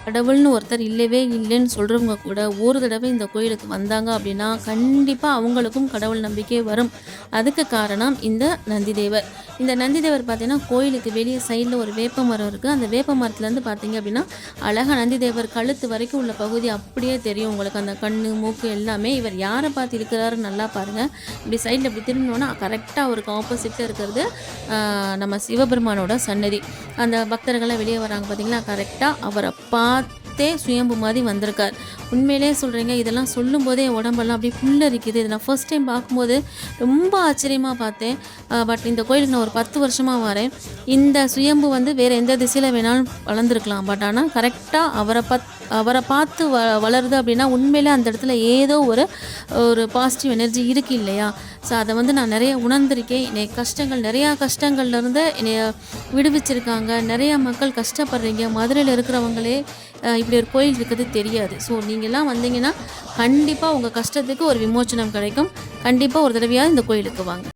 கடவுள்னு ஒருத்தர் இல்லவே இல்லைன்னு சொல்கிறவங்க கூட ஒரு தடவை இந்த கோயிலுக்கு வந்தாங்க அப்படின்னா கண்டிப்பாக அவங்களுக்கும் கடவுள் நம்பிக்கை வரும். அதுக்கு காரணம் இந்த நந்திதேவர். இந்த நந்திதேவர் பார்த்தீங்கன்னா கோயிலுக்கு வெளியே சைடில் ஒரு வேப்ப மரம் இருக்குது. அந்த வேப்ப மரத்துலேருந்து பார்த்தீங்க அப்படின்னா அழகாக நந்திதேவர் கழுத்து வரைக்கும் உள்ள பகுதி அப்படியே தெரியும் உங்களுக்கு. அந்த கண், மூக்கு எல்லாமே. இவர் யாரை பார்த்து இருக்கிறாரு நல்லா பாருங்கள். இப்படி சைடில் இப்படி திரும்பினோன்னா கரெக்டாக அவருக்கு ஆப்போசிட்டில் இருக்கிறது நம்ம சிவபெருமானோட சன்னதி. அந்த பக்தர்கள்லாம் வெளியே வராங்க பார்த்தீங்களா, கரெக்டாக அவரை பார்த்தே சுயம்பு மாதிரி வந்திருக்கார். உண்மையிலே சொல்கிறீங்க, இதெல்லாம் சொல்லும்போதே உடம்பெல்லாம் அப்படியே புல்லரிக்குது. இதை நான் ஃபர்ஸ்ட் டைம் பார்க்கும்போது ரொம்ப ஆச்சரியமாக பார்த்தேன். பட் இந்த கோயிலுக்கு நான் ஒரு 10 வருஷமாக வரேன். இந்த சுயம்பு வந்து வேறு எந்த திசையில் வேணாலும் வளர்ந்துருக்கலாம். பட் ஆனால் கரெக்டாக அவரை பார்த்து வளருது அப்படின்னா உண்மையிலே அந்த இடத்துல ஏதோ ஒரு பாசிட்டிவ் எனர்ஜி இருக்குது இல்லையா? ஸோ அதை வந்து நான் நிறைய உணர்ந்திருக்கேன். நிறையா கஷ்டங்கள்லேருந்து என்னை விடுவிச்சிருக்காங்க. நிறையா மக்கள் கஷ்டப்படுறீங்க. மதுரையில் இருக்கிறவங்களே இப்படி ஒரு கோயில் இருக்கிறது தெரியாது. ஸோ நீங்கள்லாம் வந்தீங்கன்னா கண்டிப்பாக உங்கள் கஷ்டத்துக்கு ஒரு விமோச்சனம் கிடைக்கும். கண்டிப்பாக ஒரு தடவையாக இந்த கோயிலுக்கு வாங்க.